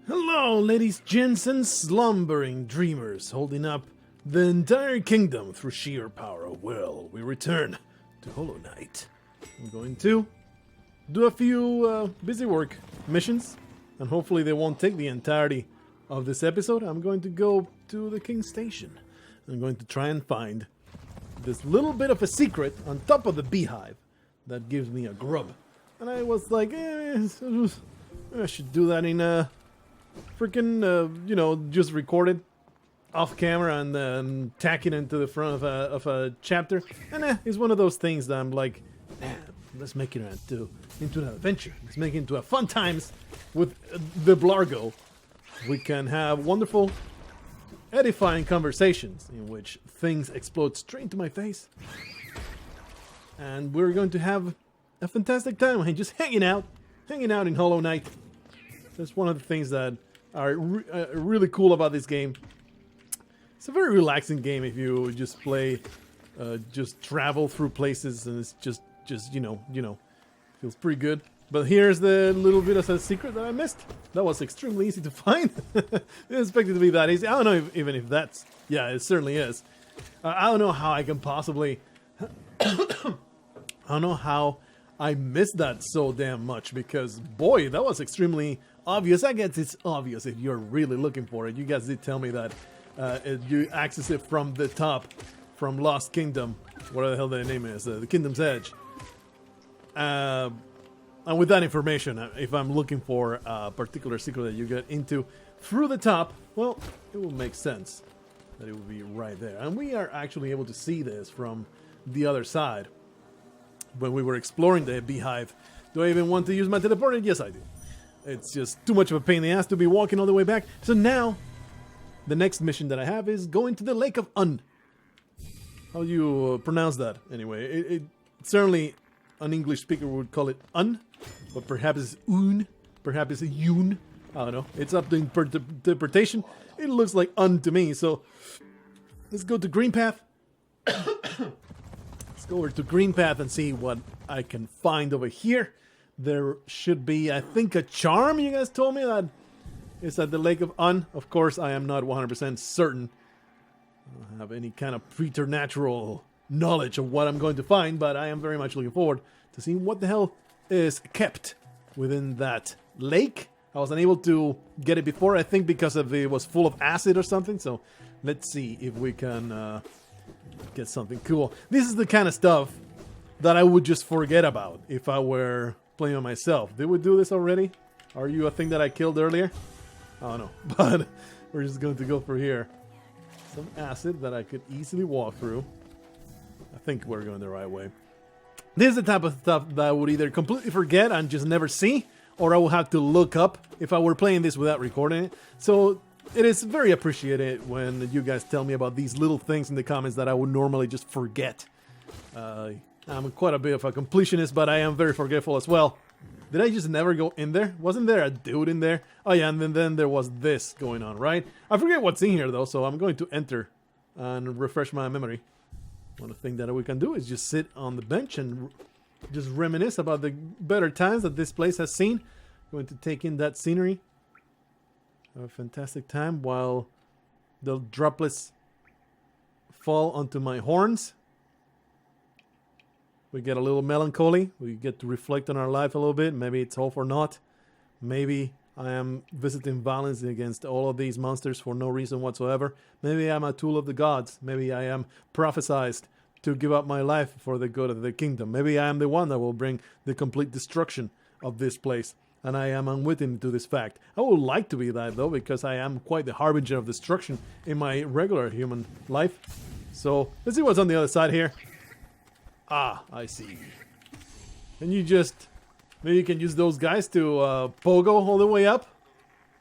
Hello, ladies, gents, and slumbering dreamers, holding up the entire kingdom through sheer power of will. We return to Hollow Knight. I'm going to do a few busy work missions, and hopefully they won't take the entirety of this episode. I'm going to go to the King's Station. I'm going to try and find this little bit of a secret on top of the beehive that gives me a grub. And I was like, I should do that in a freaking, just record it off camera and then tack it into the front of a chapter. And it's one of those things that I'm like, let's make it into an adventure. Let's make it into a fun times with the Blargh. We can have wonderful, edifying conversations in which things explode straight into my face. And we're going to have a fantastic time just hanging out in Hollow Knight. That's one of the things that are really cool about this game. It's a very relaxing game if you just play, just travel through places, and it's just feels pretty good. But here's the little bit of a secret that I missed. That was extremely easy to find. Didn't expect it to be that easy. I don't know even if that's... Yeah, it certainly is. I don't know how I can possibly... I don't know how I missed that so damn much, because, boy, that was extremely obvious. I guess it's obvious if you're really looking for it. You guys did tell me that you access it from the top, from Lost Kingdom, whatever the hell the name is, the Kingdom's Edge. And with that information, if I'm looking for a particular secret that you get into through the top, well, it will make sense that it will be right there. And we are actually able to see this from the other side. When we were exploring the beehive, do I even want to use my teleporter? Yes, I do. It's just too much of a pain in the ass to be walking all the way back. So now, the next mission that I have is going to the Lake of Un. How do you pronounce that? Anyway, it certainly an English speaker would call it Un, but perhaps it's Un, perhaps it's a Yun. I don't know. It's up to interpretation. It looks like Un to me. So let's go to Green Path. Go over to Green Path and see what I can find over here. There should be, I think, a charm. You guys told me that it's at the Lake of Un. Of course, I am not 100% certain. I don't have any kind of preternatural knowledge of what I'm going to find, but I am very much looking forward to seeing what the hell is kept within that lake. I was unable to get it before, I think, because it was full of acid or something. So let's see if we can... get something cool. This is the kind of stuff that I would just forget about if I were playing on myself. Did we do this already? Are you a thing that I killed earlier? I don't know. But we're just going to go for here. Some acid that I could easily walk through. I think we're going the right way. This is the type of stuff that I would either completely forget and just never see, or I will have to look up if I were playing this without recording it. So it is very appreciated when you guys tell me about these little things in the comments that I would normally just forget. I'm quite a bit of a completionist, but I am very forgetful as well. Did I just never go in there? Wasn't there a dude in there? Oh yeah, and then there was this going on, right? I forget what's in here though, so I'm going to enter and refresh my memory. One thing that we can do is just sit on the bench and just reminisce about the better times that this place has seen. Going to take in that scenery. Have a fantastic time while the droplets fall onto my horns. We get a little melancholy. We get to reflect on our life a little bit. Maybe it's all for naught. Maybe I am visiting violence against all of these monsters for no reason whatsoever. Maybe I'm a tool of the gods. Maybe I am prophesized to give up my life for the good of the kingdom. Maybe I am the one that will bring the complete destruction of this place. And I am unwitting to this fact. I would like to be that, though, because I am quite the harbinger of destruction in my regular human life. So, let's see what's on the other side here. Ah, I see. And you just... Maybe you can use those guys to pogo all the way up.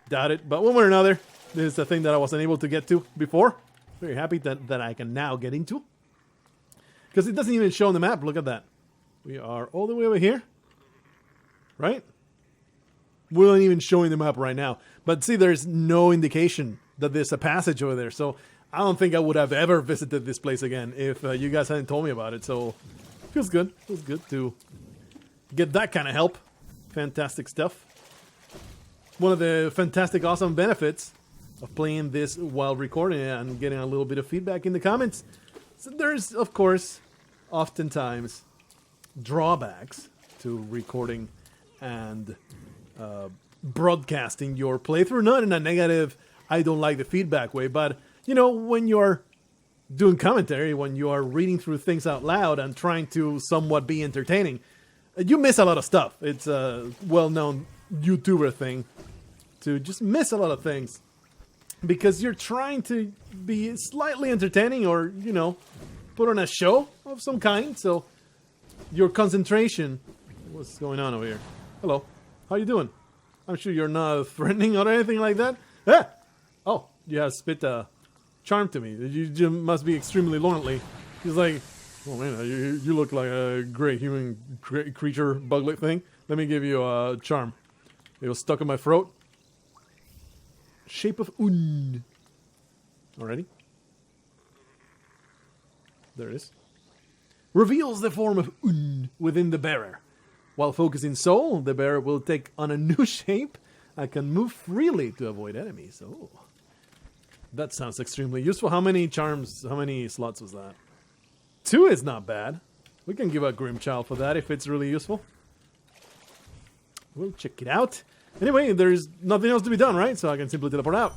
Doubt it. But one way or another, this is a thing that I wasn't able to get to before. Very happy that I can now get into. Because it doesn't even show on the map. Look at that. We are all the way over here. Right? We aren't even showing the map right now. But see, there's no indication that there's a passage over there. So I don't think I would have ever visited this place again if you guys hadn't told me about it. So feels good. Feels good to get that kind of help. Fantastic stuff. one of the fantastic, awesome benefits of playing this while recording it and getting a little bit of feedback in the comments. So there's, of course, oftentimes drawbacks to recording and broadcasting your playthrough, not in a negative, I don't like the feedback way, but, you know, when you're doing commentary, when you are reading through things out loud and trying to somewhat be entertaining, you miss a lot of stuff. It's a well-known YouTuber thing to just miss a lot of things because you're trying to be slightly entertaining or, you know, put on a show of some kind. So your concentration... What's going on over here? Hello. How you doing? I'm sure you're not threatening or anything like that. Ah! Oh, you have spit a charm to me. You must be extremely lonely. He's like, oh man, you look like a great human creature buglet thing. Let me give you a charm. It was stuck in my throat. Shape of Un. Already? There it is. Reveals the form of Un within the bearer. While focusing soul, the bearer will take on a new shape and can move freely to avoid enemies. Oh. That sounds extremely useful. How many charms, how many slots was that? 2 is not bad. We can give a Grimchild for that if it's really useful. We'll check it out. Anyway, there's nothing else to be done, right? So I can simply teleport out.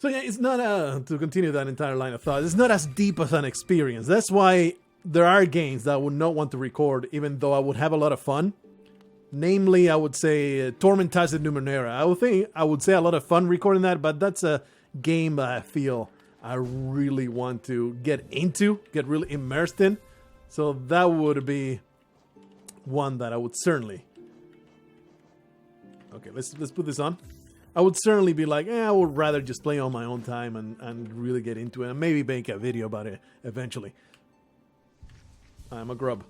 So yeah, it's not, to continue that entire line of thought, it's not as deep as an experience. That's why there are games that I would not want to record, even though I would have a lot of fun. Namely, I would say Tormentas de Numenera. I would say a lot of fun recording that, but that's a game that I feel I really want to get into, get really immersed in. So that would be one that I would certainly... Okay, let's put this on. I would certainly be like, I would rather just play on my own time and really get into it and maybe make a video about it eventually. I'm a grub.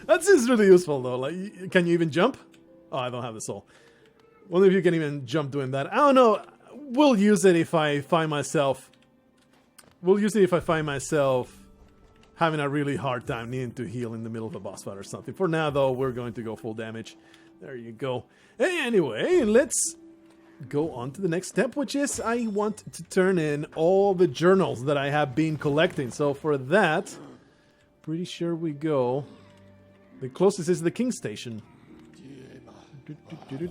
That seems really useful though. Like, can you even jump? Oh, I don't have the soul. Wonder if you can even jump doing that. I don't know. We'll use it if I find myself... having a really hard time needing to heal in the middle of a boss fight or something. For now though, we're going to go full damage. There you go. Anyway, let's go on to the next step, which is I want to turn in all the journals that I have been collecting. So for that, pretty sure we go... The closest is the King Station.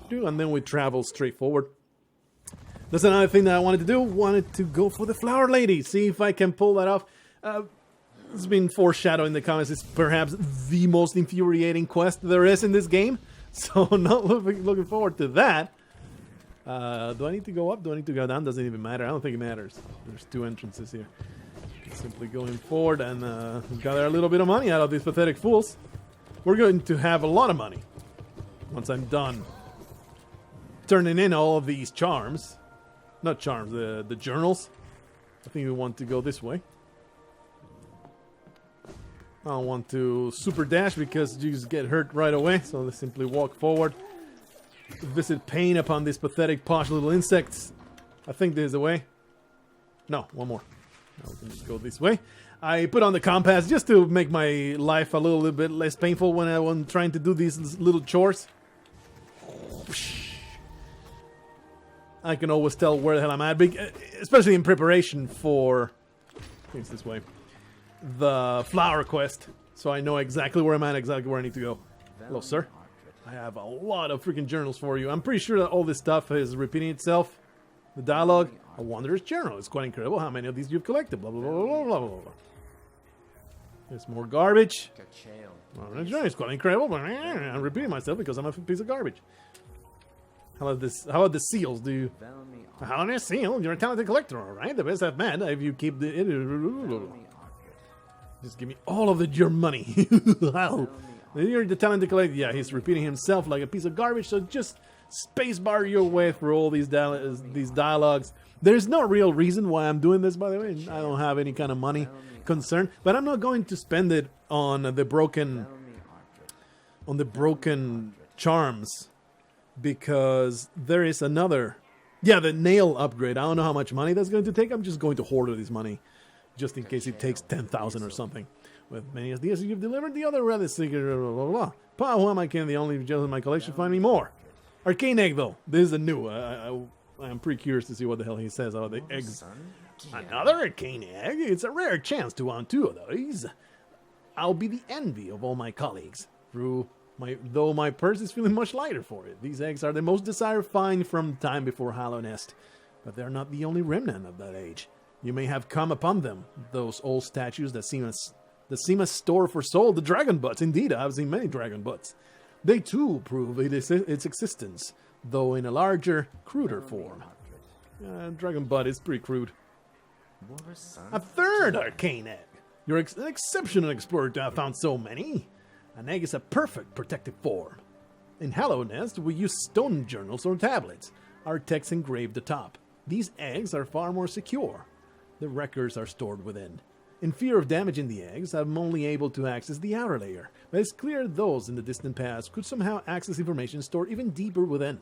And then we travel straight forward. That's another thing that I wanted to do. Wanted to go for the Flower Lady. See if I can pull that off. It's been foreshadowed in the comments. It's perhaps the most infuriating quest there is in this game. So not looking forward to that. Do I need to go up? Do I need to go down? Doesn't even matter. I don't think it matters. There's 2 entrances here. Simply going forward and gather a little bit of money out of these pathetic fools. We're going to have a lot of money once I'm done turning in all of these charms. Not charms, the journals. I think we want to go this way. I don't want to super dash because you just get hurt right away. So let's simply walk forward. Visit pain upon these pathetic posh little insects. I think there's a way. No, one more. Now we can just go this way. I put on the compass just to make my life a little bit less painful when I'm trying to do these little chores. I can always tell where the hell I'm at, especially in preparation for... I think it's this way. The flower quest. So I know exactly where I'm at, exactly where I need to go. Hello, sir. I have a lot of freaking journals for you. I'm pretty sure that all this stuff is repeating itself. The dialogue. A Wanderer's Journal. It's quite incredible how many of these you've collected. Blah, blah, blah, blah, blah, blah, blah. There's more garbage. It's quite incredible. I'm repeating myself because I'm a piece of garbage. How about this? How about the seals? How about the seal? You're a talented collector, all right? The best I've met. If you keep the... Just give me all of your money. You're the talented collector. Yeah, he's repeating himself like a piece of garbage. So just spacebar your way through all these dialogues. There's no real reason why I'm doing this, by the way. I don't have any kind of money concern, but I'm not going to spend it on the broken charms because there is another. Yeah, the nail upgrade. I don't know how much money that's going to take. I'm just going to hoard this money just in case it takes 10,000 or something. With many as these you've delivered, the other rather secret, blah, blah, blah. Pa, who am I kidding? The only gem in my collection, find me more. Arcane egg, though. This is a new. I'm pretty curious to see what the hell he says about the eggs. Another arcane egg? It's a rare chance to own 2 of those. I'll be the envy of all my colleagues. Though my purse is feeling much lighter for it. These eggs are the most desired find from time before Hollow Nest. But they're not the only remnant of that age. You may have come upon them, those old statues that seem as store for soul, the dragon butts. Indeed, I've seen many dragon butts. They too prove its existence, though in a larger, cruder form. Dragon butt is pretty crude. A third arcane egg. You're an exceptional explorer to have found so many. An egg is a perfect protective form. In Hollow Nest, we use stone journals or tablets. Our text engraved atop. These eggs are far more secure. The records are stored within. In fear of damaging the eggs, I'm only able to access the outer layer, but it's clear those in the distant past could somehow access information stored even deeper within.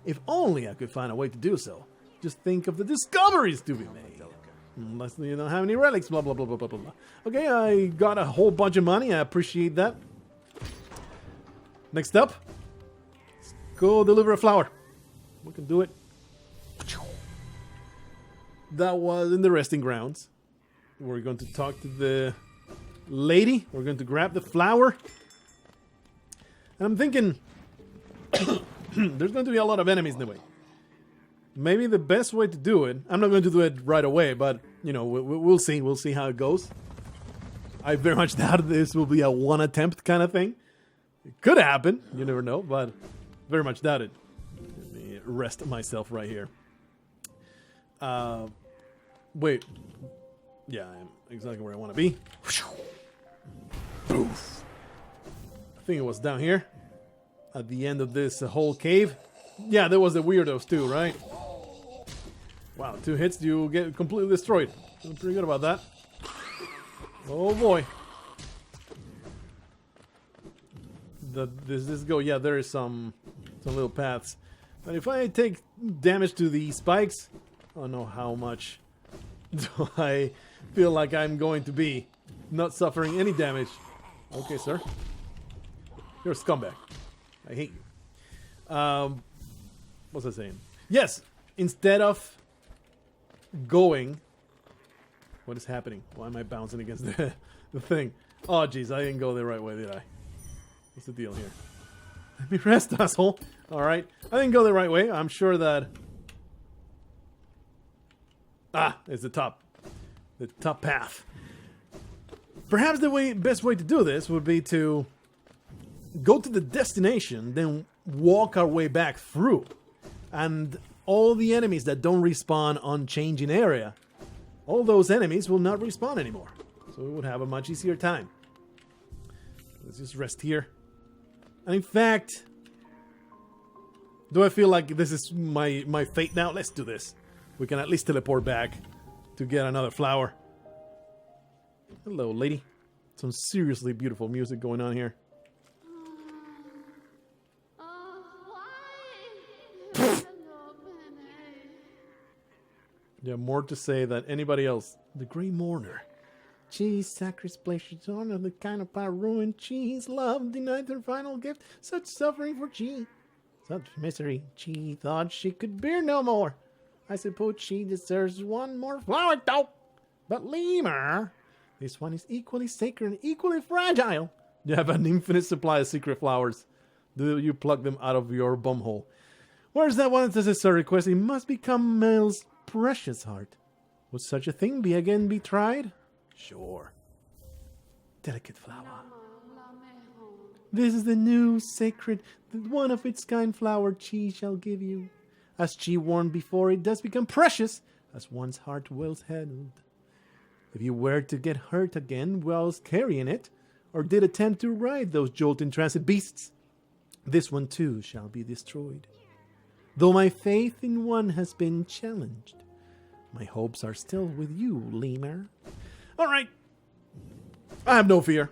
If only I could find a way to do so. Just think of the discoveries to be made. Unless you don't have any relics, blah, blah, blah, blah, blah, blah. Okay, I got a whole bunch of money. I appreciate that. Next up, let's go deliver a flower. We can do it. That was in the resting grounds. We're going to talk to the lady. We're going to grab the flower. And I'm thinking there's going to be a lot of enemies in the way. Maybe the best way to do it, I'm not going to do it right away, but, you know, we'll see. We'll see how it goes. I very much doubt this will be a one attempt kind of thing. It could happen. You never know, but very much doubt it. Let me rest myself right here. Wait. Yeah, I'm exactly where I want to be. Boof. I think it was down here. At the end of this whole cave. Yeah, there was the weirdos too, right? Wow, 2 hits, you get completely destroyed. Feeling pretty good about that. Oh boy. Does this go? Yeah, there is some little paths. But if I take damage to the spikes, I don't know how much do I feel like I'm going to be not suffering any damage. Okay, sir. You're a scumbag. I hate you. What's I saying? Yes, instead of going... What is happening? Why am I bouncing against the thing? Oh, jeez, I didn't go the right way, did I? What's the deal here? Let me rest, asshole. Alright, I didn't go the right way. I'm sure that... Ah, it's the top path. Perhaps the best way to do this would be to go to the destination, then walk our way back through. And all the enemies that don't respawn on changing area, all those enemies will not respawn anymore. So we would have a much easier time. Let's just rest here. And in fact, do I feel like this is my fate now? Let's do this. We can at least teleport back to get another flower. Hello, lady. Some seriously beautiful music going on here. Yeah, more to say than anybody else. The Grey Mourner. Cheese sacrifices honor the kind of power ruined cheese. Love denied her final gift. Such suffering for Chi. Such misery. Chi thought she could bear no more. I suppose she deserves one more flower, though. But Lemur, this one is equally sacred and equally fragile. You have an infinite supply of secret flowers. Do you pluck them out of your bumhole? Where's that one necessary request? It must become Mel's precious heart. Would such a thing be tried? Sure. Delicate flower. This is the new sacred, one of its kind flower Chi shall give you. As Chi warned before, it does become precious as one's heart well held. If you were to get hurt again whilst carrying it, or did attempt to ride those jolting transit beasts, this one too shall be destroyed. Though my faith in one has been challenged, my hopes are still with you, Lemur. Alright. I have no fear.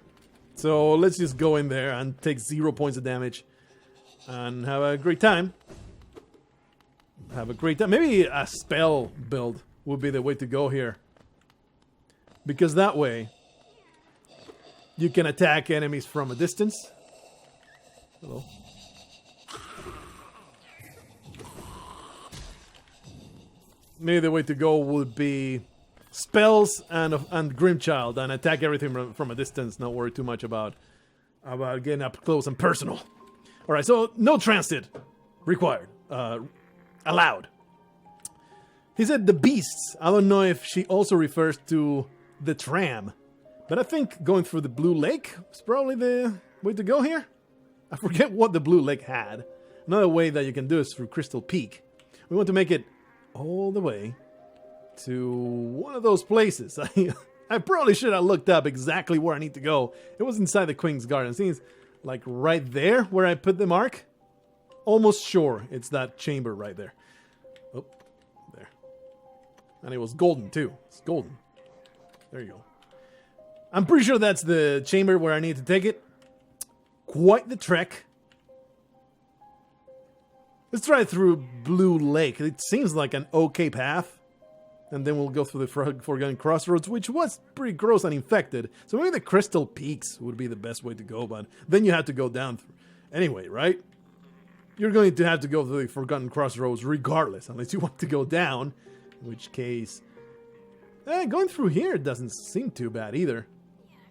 So let's just go in there and take 0 points of damage. And have a great time. Maybe a spell build would be the way to go here. Because that way, You can attack enemies from a distance. Hello. Maybe the way to go would be spells and Grimchild and attack everything from a distance. Not worry too much about getting up close and personal. All right, so no transit required. Allowed. He said the beasts. I don't know if she also refers to the tram, but I think going through the Blue Lake is probably the way to go here. I forget what the Blue Lake had. Another way that you can do is through Crystal Peak. We want to make it all the way to one of those places. I probably should have looked up exactly where I need to go. It was inside the Queen's Garden. It seems like right there where I put the mark. Almost sure it's that chamber right there. Oh, there. And it was golden too. It's golden. There you go. I'm pretty sure that's the chamber where I need to take it. Quite the trek. Let's try through Blue Lake. It seems like an okay path. And then we'll go through the Forgotten Crossroads, which was pretty gross and infected. So maybe the Crystal Peaks would be the best way to go, but then you have to go down. Anyway, right? You're going to have to go through the Forgotten Crossroads regardless, unless you want to go down. In which case, going through here doesn't seem too bad either.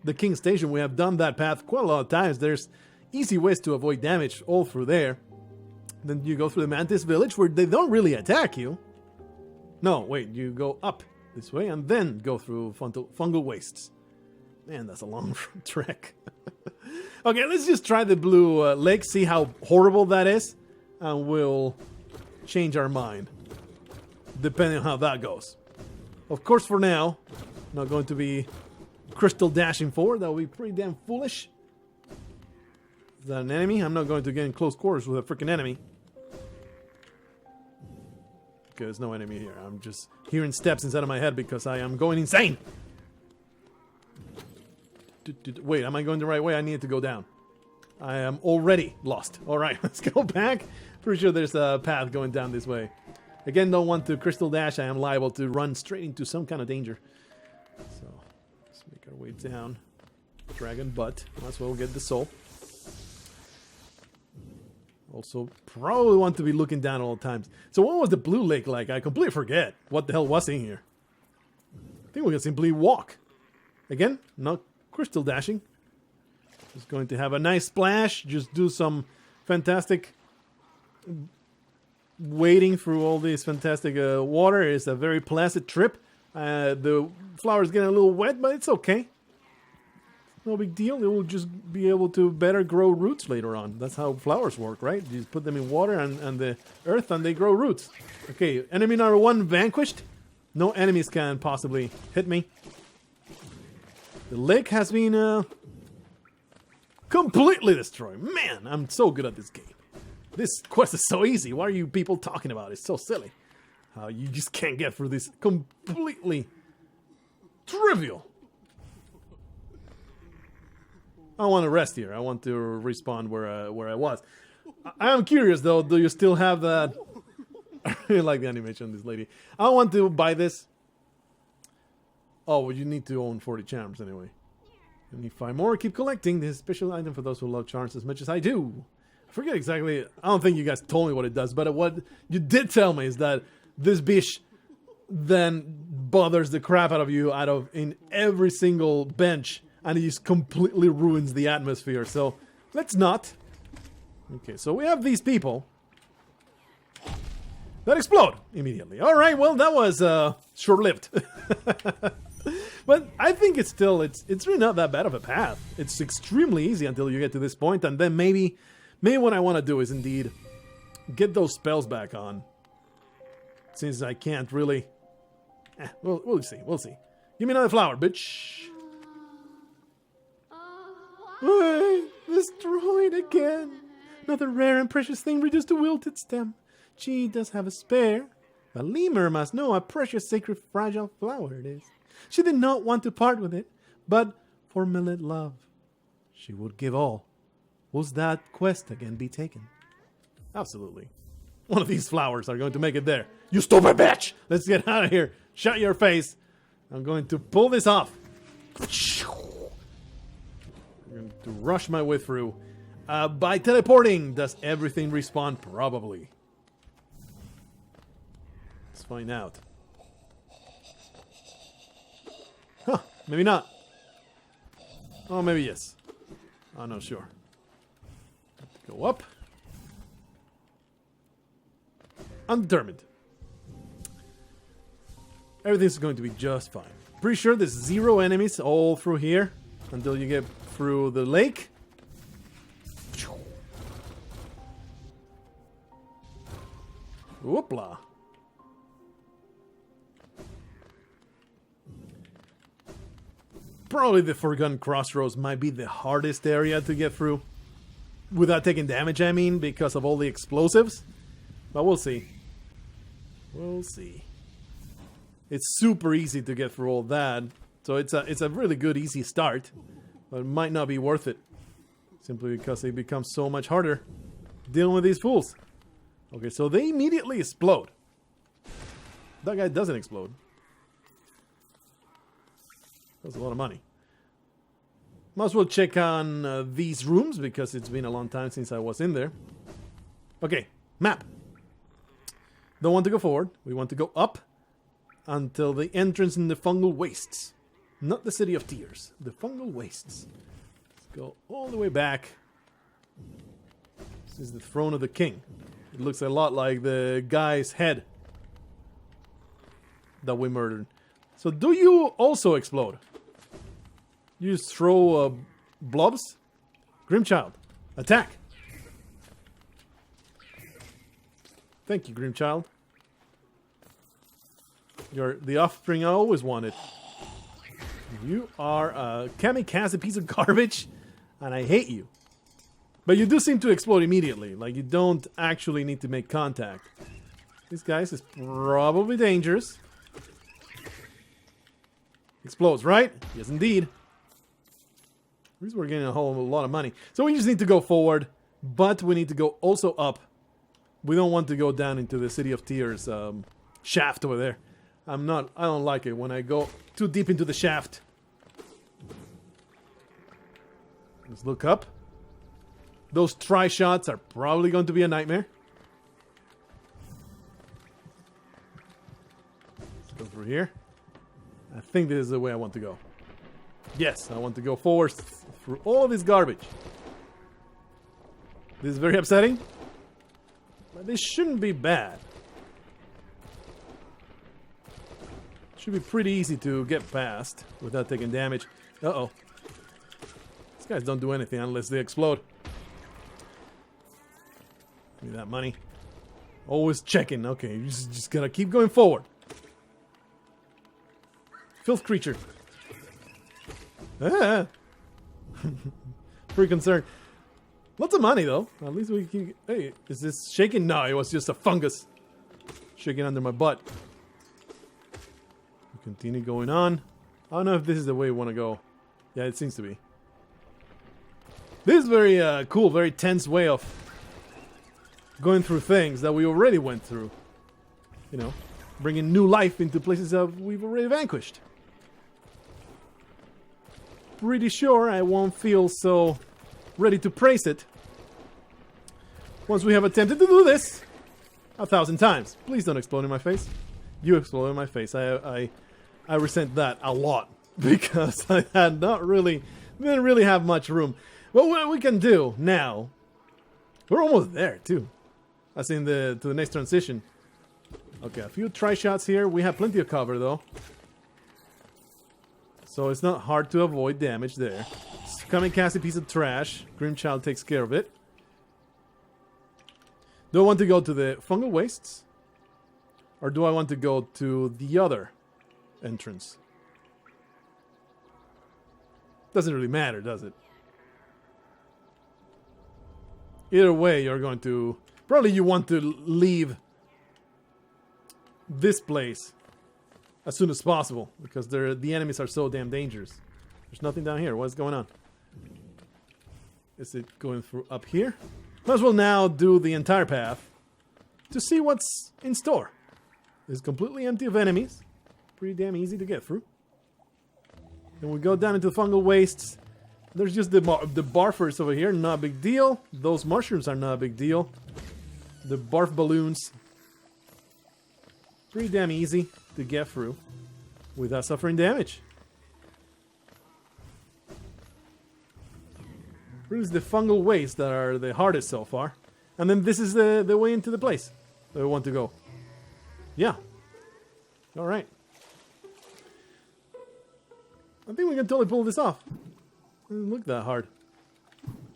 The King Station, we have done that path quite a lot of times. There's easy ways to avoid damage all through there. Then you go through the Mantis Village, where they don't really attack you. No, wait, you go up this way and then go through fungal wastes. Man, that's a long trek. Okay, let's just try the Blue Lake, see how horrible that is, and we'll change our mind, depending on how that goes. Of course, for now, not going to be crystal dashing forward. That would be pretty damn foolish. Is that an enemy? I'm not going to get in close quarters with a freaking enemy. Okay, there's no enemy here. I'm just hearing steps inside of my head because I am going insane. Wait, am I going the right way? I need to go down. I am already lost. Alright, let's go back. Pretty sure there's a path going down this way. Again, don't want to crystal dash. I am liable to run straight into some kind of danger. So, let's make our way down. Dragon butt. Might as well get the soul. Also, probably want to be looking down all the times. So what was the Blue Lake like? I completely forget what the hell was in here. I think we can simply walk. Again, not crystal dashing. Just going to have a nice splash. Just do some fantastic wading through all this fantastic water. It's a very placid trip. The flower's getting a little wet, but it's okay. No big deal. It will just be able to better grow roots later on. That's how flowers work, right? You just put them in water and the earth and they grow roots. Okay, enemy number 1 vanquished. No enemies can possibly hit me. The lake has been completely destroyed. Man, I'm so good at this game. This quest is so easy. What are you people talking about? It's so silly. How you just can't get through this completely trivial. I want to rest here. I want to respawn where I was. I am curious though. Do you still have that? I really like the animation of this lady. I want to buy this. Oh, well, you need to own 40 charms anyway. You need 5 more. Keep collecting this special item for those who love charms as much as I do. I forget exactly. I don't think you guys told me what it does, but what you did tell me is that this bitch then bothers the crap out of you in every single bench. And it just completely ruins the atmosphere. So, let's not. Okay, so we have these people that explode immediately. Alright, well, that was short-lived. But I think it's still, it's really not that bad of a path. It's extremely easy until you get to this point. And then maybe what I want to do is indeed get those spells back on. Since I can't really... we'll see. Give me another flower, bitch. Why? Destroyed again. Another rare and precious thing reduced to wilted stem. She does have a spare. But Lemur must know a precious, sacred, fragile flower it is. She did not want to part with it, but for Millet love, she would give all. Was that quest again be taken? Absolutely. One of these flowers are going to make it there. You stupid bitch! Let's get out of here. Shut your face. I'm going to pull this off. I'm going to rush my way through. By teleporting, does everything respawn? Probably. Let's find out. Huh, maybe not. Oh, maybe yes. I'm not sure. Have to go up. Undetermined. Everything's going to be just fine. Pretty sure there's 0 enemies all through here until you get through the lake. Whoopla. Probably the Forgotten Crossroads might be the hardest area to get through. Without taking damage, I mean, because of all the explosives. But we'll see. We'll see. It's super easy to get through all that. So it's a really good, easy start. But it might not be worth it. Simply because it becomes so much harder dealing with these fools. Okay, so they immediately explode. That guy doesn't explode. That's a lot of money. Might as well check on these rooms because it's been a long time since I was in there. Okay, map. Don't want to go forward. We want to go up until the entrance in the fungal wastes. Not the City of Tears. The fungal wastes. Let's go all the way back. This is the throne of the king. It looks a lot like the guy's head that we murdered. So do you also explode? You just throw blobs? Grimchild, attack! Thank you, Grimchild. You're the offspring I always wanted. You are a kamikaze piece of garbage, and I hate you. But you do seem to explode immediately, like you don't actually need to make contact. This guy is probably dangerous. Explodes, right? Yes, indeed. At least we're getting a whole lot of money. So we just need to go forward, but we need to go also up. We don't want to go down into the City of Tears shaft over there. I don't like it when I go too deep into the shaft. Let's look up. Those tri-shots are probably going to be a nightmare. Let's go through here. I think this is the way I want to go. Yes, I want to go forward through all of this garbage. This is very upsetting. But this shouldn't be bad. Should be pretty easy to get past without taking damage. Uh-oh. These guys don't do anything unless they explode. Give me that money. Always checking. Okay, you just gotta keep going forward. Filth creature. Ah. Pretty concerned. Lots of money though. At least we can. Hey, is this shaking? No, it was just a fungus shaking under my butt. We continue going on. I don't know if this is the way we want to go. Yeah, it seems to be. This is very cool, very tense way of going through things that we already went through. You know, bringing new life into places that we've already vanquished. Pretty sure I won't feel so ready to praise it once we have attempted to do this 1,000 times. Please don't explode in my face. You explode in my face. I resent that a lot because I didn't really have much room. But what we can do now, we're almost there too. As in to the next transition. Okay, a few try shots here. We have plenty of cover though. So it's not hard to avoid damage there. Kamikaze piece of trash. Grimchild takes care of it. Do I want to go to the fungal wastes? Or do I want to go to the other entrance? Doesn't really matter, does it? Either way, you're going to... Probably you want to leave this place as soon as possible, because the enemies are so damn dangerous. There's nothing down here. What's going on? Is it going through up here? Might as well now do the entire path to see what's in store. It's completely empty of enemies. Pretty damn easy to get through. Then we go down into the fungal wastes. There's just the barfers over here, not a big deal. Those mushrooms are not a big deal. The barf balloons, pretty damn easy to get through without suffering damage. Here's the fungal waste that are the hardest so far. And then this is the way into the place that we want to go. Yeah. Alright. I think we can totally pull this off. Doesn't look that hard.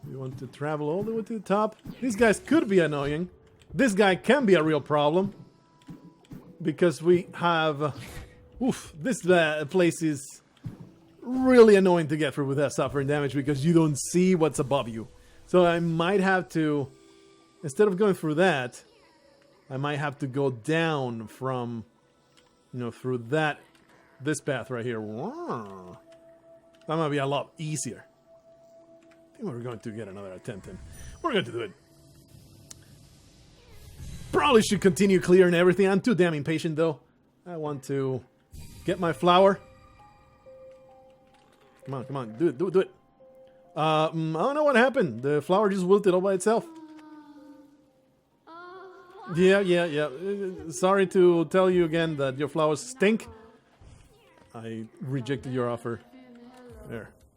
We want to travel all the way to the top. These guys could be annoying. This guy can be a real problem. Because we have... oof, this place is really annoying to get through without suffering damage because you don't see what's above you. So I might have to... instead of going through that, I might have to go down from... you know, through this path right here. That might be a lot easier. I think we're going to get another attempt in. We're going to do it. Probably should continue clearing everything. I'm too damn impatient though. I want to get my flower. Come on, come on. Do it, do it, do it. I don't know what happened. The flower just wilted all by itself. Yeah. Sorry to tell you again that your flowers stink. I rejected your offer.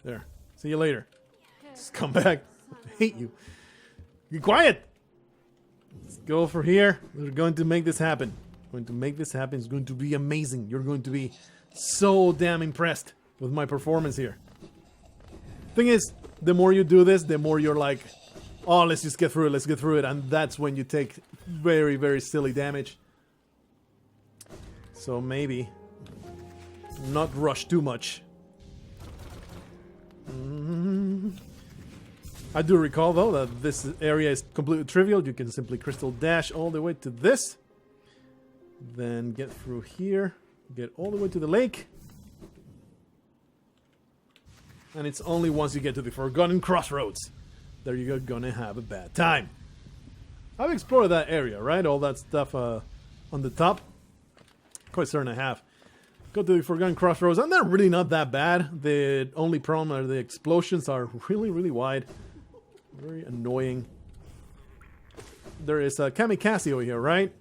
There. See you later. Just come back. I hate you. Be quiet! Let's go for here. We're going to make this happen. We're going to make this happen. It's going to be amazing. You're going to be so damn impressed with my performance here. Thing is, the more you do this, the more you're like, oh, let's just get through it, let's get through it. And that's when you take very, very silly damage. So maybe not rush too much. I do recall though that this area is completely trivial. You can simply crystal dash all the way to this. Then get through here. Get all the way to the lake. And it's only once you get to the Forgotten Crossroads that you're gonna have a bad time. I've explored that area, right? All that stuff on the top. Quite certain I have. Go to the Forgotten Crossroads, and they're really not that bad. The only problem are the explosions are really, really wide. Very annoying. There is a kamikaze over here, right?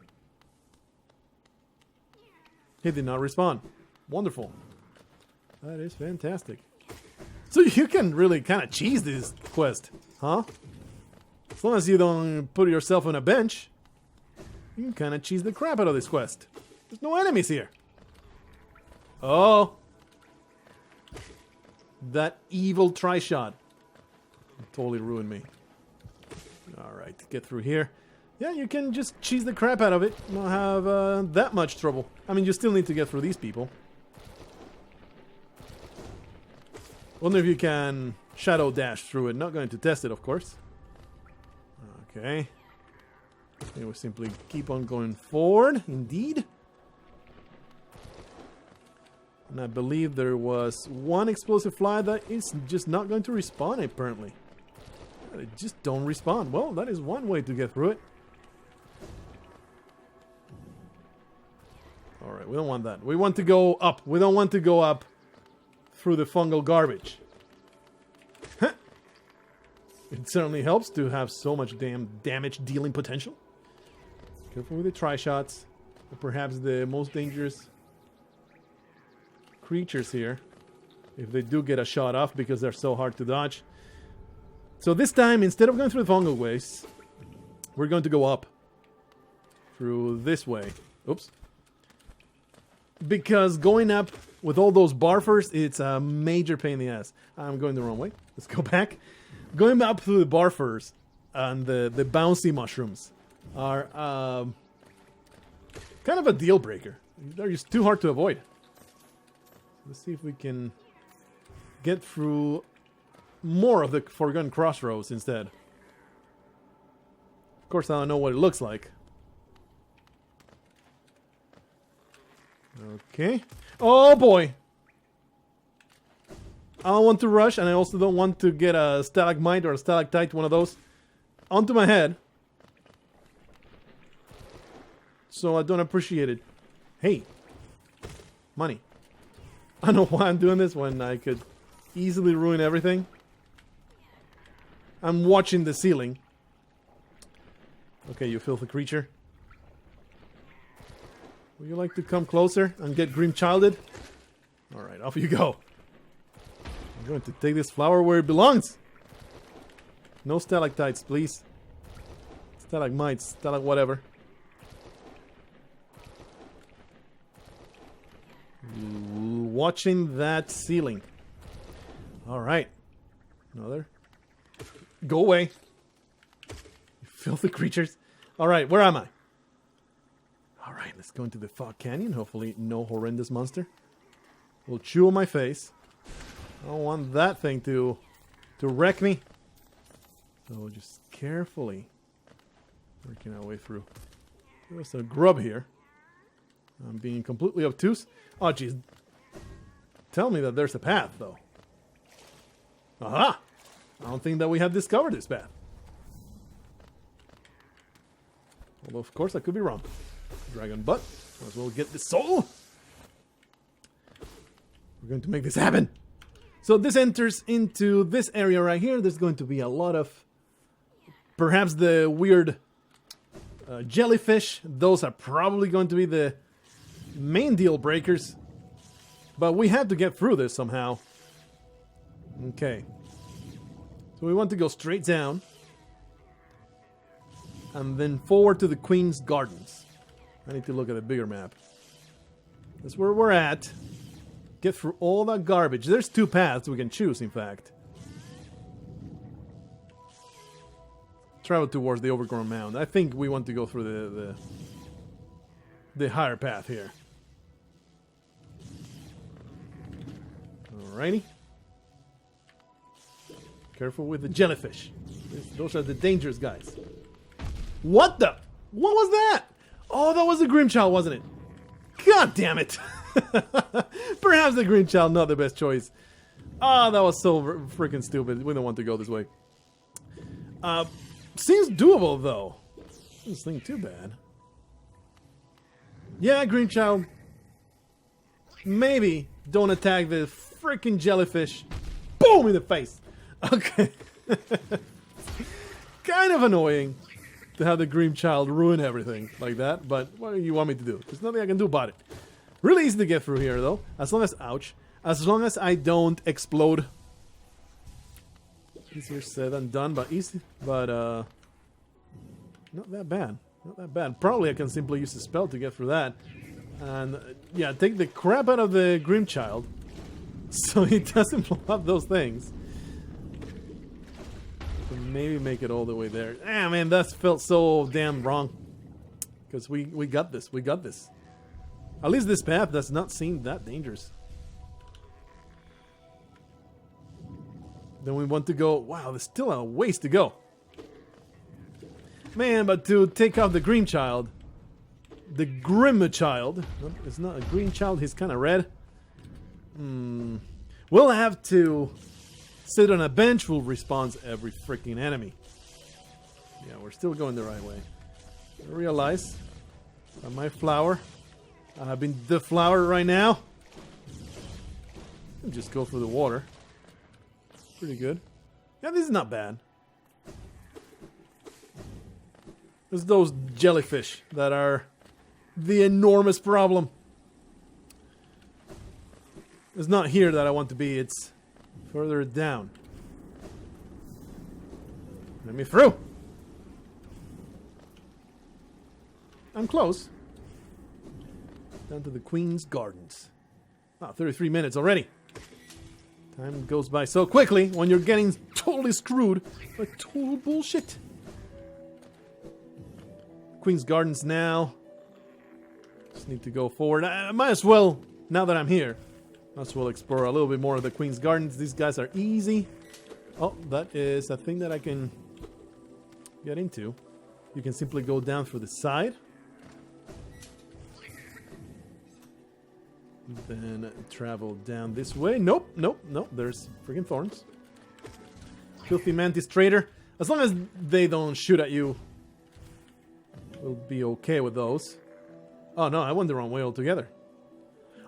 He did not respond. Wonderful. That is fantastic. So you can really kind of cheese this quest, huh? As long as you don't put yourself on a bench, you can kind of cheese the crap out of this quest. There's no enemies here. Oh. That evil tri-shot totally ruined me. Alright, get through here. Yeah, you can just cheese the crap out of it. Not have that much trouble. I mean, you still need to get through these people. Wonder if you can shadow dash through it. Not going to test it, of course. Okay. We will simply keep on going forward, indeed. And I believe there was one explosive fly that is just not going to respawn, apparently. They just don't respawn. Well, that is one way to get through it. Alright, we don't want that. We want to go up. We don't want to go up through the fungal garbage. It certainly helps to have so much damn damage dealing potential. Careful with the tri-shots. Perhaps the most dangerous creatures here, if they do get a shot off because they're so hard to dodge. So this time, instead of going through the fungal waste, we're going to go up through this way. Oops. Because going up with all those barfers, it's a major pain in the ass. I'm going the wrong way. Let's go back. Going up through the barfers and the bouncy mushrooms are kind of a deal breaker. They're just too hard to avoid. Let's see if we can get through more of the Forgotten Crossroads instead. Of course, I don't know what it looks like. Okay. Oh boy! I don't want to rush, and I also don't want to get a stalagmite or a stalactite, one of those, onto my head. So I don't appreciate it. Hey! Money. I don't know why I'm doing this when I could easily ruin everything. I'm watching the ceiling. Okay, you filthy creature. Would you like to come closer and get Grim-childed? Alright, off you go. I'm going to take this flower where it belongs. No stalactites, please. Stalagmites, whatever. Watching that ceiling. Alright. Another. Go away. You filthy creatures. Alright, where am I? Alright, let's go into the fog canyon. Hopefully no horrendous monster will chew on my face. I don't want that thing to wreck me. So just carefully working our way through. There's a grub here. I'm being completely obtuse. Oh, jeez. Tell me that there's a path, though. Aha! I don't think that we have discovered this path. Although, of course, I could be wrong. Dragon butt. Might as well get the soul. We're going to make this happen. So this enters into this area right here. There's going to be a lot of... perhaps the weird jellyfish. Those are probably going to be the main deal breakers. But we have to get through this somehow. Okay. So we want to go straight down. And then forward to the Queen's Gardens. I need to look at a bigger map. That's where we're at. Get through all that garbage. There's two paths we can choose, in fact. Travel towards the overgrown mound. I think we want to go through the higher path here. Alrighty. Careful with the jellyfish. Those are the dangerous guys. What the? What was that? Oh, that was the Grim-child, wasn't it? God damn it. Perhaps the Grim-child, not the best choice. Ah, that was so freaking stupid. We don't want to go this way. Seems doable, though. This thing too bad. Yeah, Grim-child. Maybe don't attack the freaking jellyfish. Boom in the face. Okay. Kind of annoying to have the Grim-child ruin everything like that, but what do you want me to do? There's nothing I can do about it. Really easy to get through here, though. As long as, ouch, as long as I don't explode. Easier said than done, but easy. But, not that bad. Not that bad. Probably I can simply use a spell to get through that. And, yeah, take the crap out of the Grim-child so he doesn't blow up those things. Maybe make it all the way there. Ah, man, that felt so damn wrong. Because we got this. We got this. At least this path does not seem that dangerous. Then we want to go... Wow, there's still a ways to go. Man, but to take out the Grim-child... The Grim-child... It's not a green child, he's kind of red. We'll have to... sit on a bench, will respawn every freaking enemy. Yeah, we're still going the right way. I realize that my flower, I've been deflowered right now. Just go through the water. Pretty good. Yeah, this is not bad. It's those jellyfish that are the enormous problem. It's not here that I want to be, it's further down. Let me through. I'm close. Down to the Queen's Gardens. Wow, 33 minutes already. Time goes by so quickly when you're getting totally screwed by total bullshit. Queen's Gardens now. Just need to go forward. I might as well, now that I'm here, might as well explore a little bit more of the Queen's Gardens. These guys are easy. Oh, that is a thing that I can get into. You can simply go down through the side. Then travel down this way. Nope, nope, nope. There's freaking thorns. Filthy Mantis Trader. As long as they don't shoot at you, we'll be okay with those. Oh no, I went the wrong way altogether.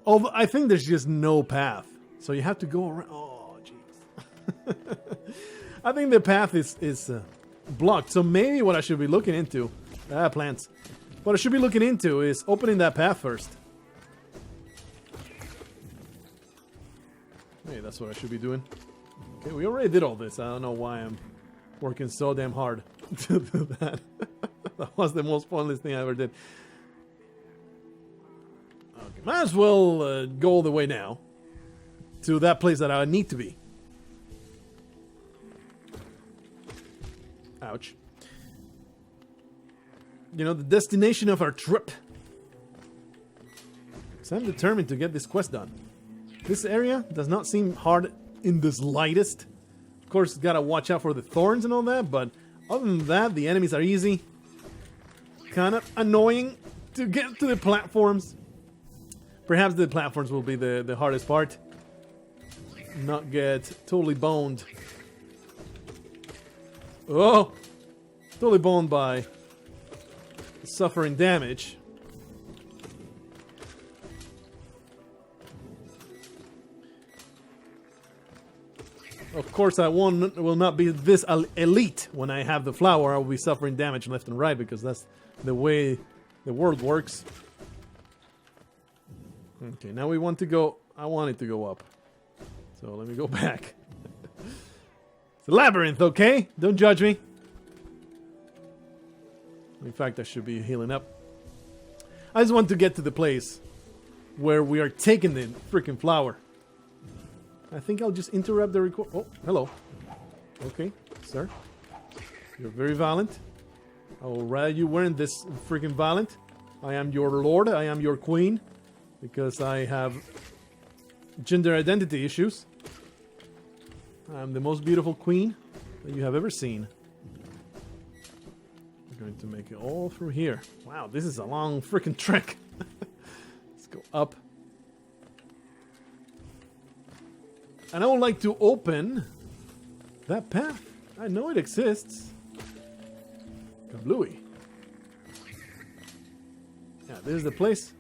Although I think there's just no path. So you have to go around. Oh, jeez. I think the path is blocked. So maybe what I should be looking into... plants. What I should be looking into is opening that path first. Hey, that's what I should be doing. Okay, we already did all this. I don't know why I'm working so damn hard to do that. That was the most pointless thing I ever did. Okay, might as well go all the way now to that place that I need to be. Ouch. You know, the destination of our trip. So I'm determined to get this quest done. This area does not seem hard in the slightest. Of course, gotta watch out for the thorns and all that, but other than that, the enemies are easy. Kind of annoying to get to the platforms. Perhaps the platforms will be the hardest part. Not get totally boned. Oh! Totally boned by suffering damage. Of course, I will not be this elite when I have the flower. I will be suffering damage left and right because that's the way the world works. Okay, now we want to go... I want it to go up. So let me go back. It's a labyrinth, okay? Don't judge me. In fact, I should be healing up. I just want to get to the place where we are taking the freaking flower. I think I'll just interrupt the record. Oh, hello. Okay, sir. You're very violent. I will rather you weren't this freaking violent. I am your lord. I am your queen. Because I have gender identity issues. I'm the most beautiful queen that you have ever seen. We're going to make it all through here. Wow, this is a long freaking trek. Let's go up. And I would like to open that path. I know it exists. Kablooey. Yeah, this is the place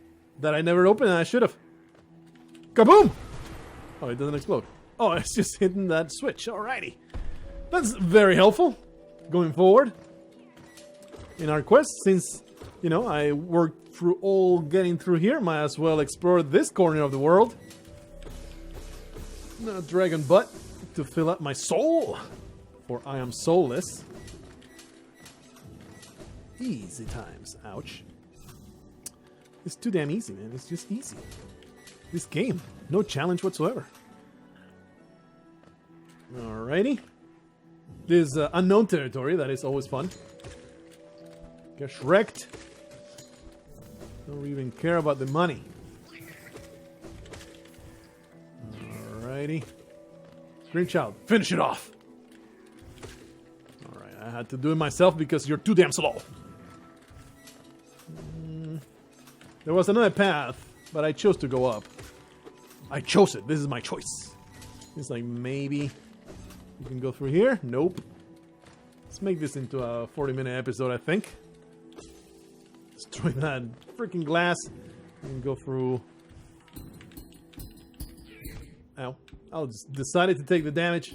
that I never opened and I should have. Kaboom! Oh, it doesn't explode. Oh, it's just hitting that switch. Alrighty. That's very helpful going forward in our quest. Since, you know, I worked through all getting through here, might as well explore this corner of the world. Dragon butt to fill up my soul, for I am soulless. Easy times. Ouch. It's too damn easy, man. It's just easy. This game, no challenge whatsoever. Alrighty. This unknown territory, that is always fun. Get wrecked. Don't even care about the money. Alrighty. Green child, finish it off. Alright, I had to do it myself because you're too damn slow. There was another path, but I chose to go up. I chose it. This is my choice. It's like maybe you can go through here. Nope. Let's make this into a 40-minute episode, I think. Destroy that freaking glass. And go through. Ow. I'll just decided to take the damage.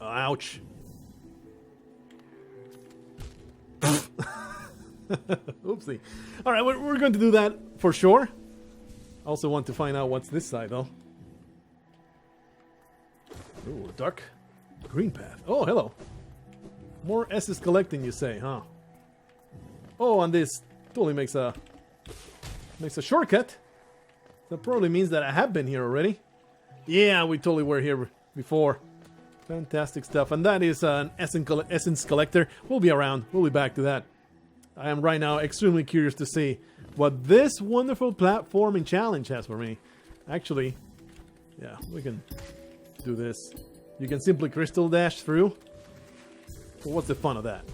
Ouch. Oopsie. Alright, we're going to do that for sure. I also want to find out what's this side, though. Ooh, dark green path. Oh, hello. More S's collecting, you say, huh? Oh, and this totally makes a shortcut. That probably means that I have been here already. Yeah, we totally were here before. Fantastic stuff. And that is an essence collector. We'll be around. We'll be back to that. I am right now extremely curious to see what this wonderful platforming challenge has for me. Actually, yeah, we can do this. You can simply crystal dash through. Well, what's the fun of that?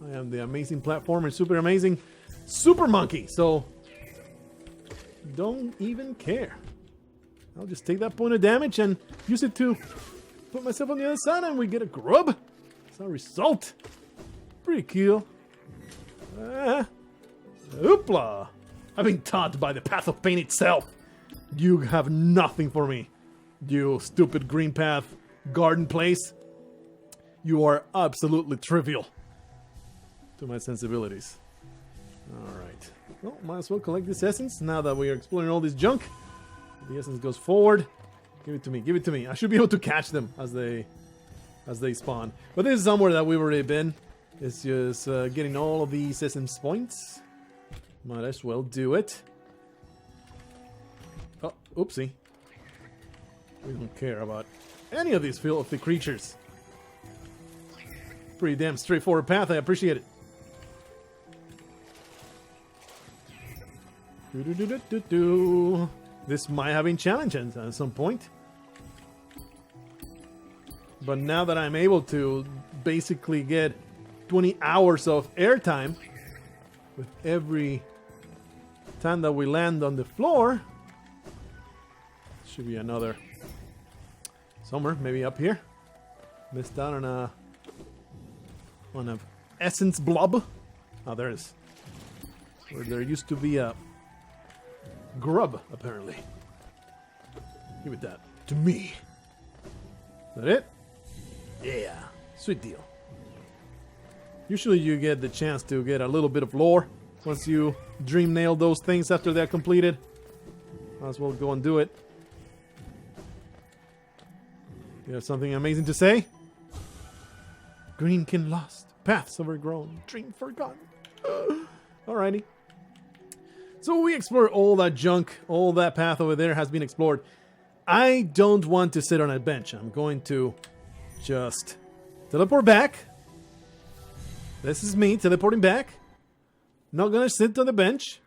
I am the amazing platformer, super amazing super monkey, so don't even care. I'll just take that point of damage and use it to put myself on the other side and we get a grub. That's our result. Pretty cool. Hoopla! I've been taught by the path of pain itself. You have nothing for me. You stupid green path garden place. You are absolutely trivial to my sensibilities. Alright. Well, might as well collect this essence now that we are exploring all this junk. The essence goes forward. Give it to me, give it to me. I should be able to catch them as they spawn. But this is somewhere that we've already been. It's just getting all of these essence points. Might as well do it. Oh, oopsie. We don't care about any of these filthy creatures. Pretty damn straightforward path, I appreciate it. This might have been challenging at some point. But now that I'm able to basically get 20 hours of airtime with every time that we land on the floor, should be another somewhere, maybe up here. Missed out on a essence blob. Oh, there it is. Where there used to be a grub, apparently. Give it that to me. Is that it? Yeah, sweet deal. Usually you get the chance to get a little bit of lore once you dream nail those things after they're completed. Might as well go and do it. You have something amazing to say? Greenkin lost, paths overgrown, dream forgotten. Alrighty. So we explored all that junk, all that path over there has been explored. I don't want to sit on a bench. I'm going to just teleport back. This is me teleporting back. Not gonna sit on the bench.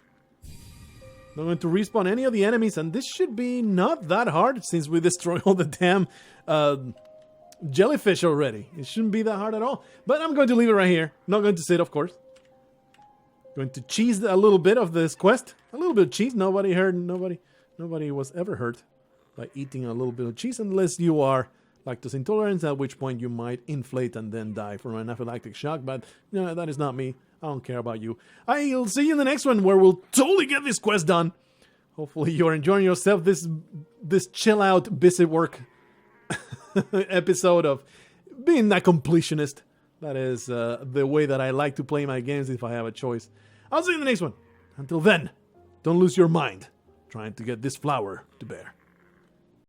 Not going to respawn any of the enemies, and this should be not that hard since we destroyed all the damn jellyfish already. It shouldn't be that hard at all. But I'm going to leave it right here. Not going to sit, of course. Going to cheese a little bit of this quest. A little bit of cheese. Nobody was ever hurt by eating a little bit of cheese, unless you are lactose intolerant, at which point you might inflate and then die from an anaphylactic shock. But no, that is not me. I don't care about you. I'll see you in the next one where we'll totally get this quest done. Hopefully you're enjoying yourself this chill out busy work episode of being a completionist. That is the way that I like to play my games if I have a choice. I'll see you in the next one. Until then, don't lose your mind trying to get this flower to bear.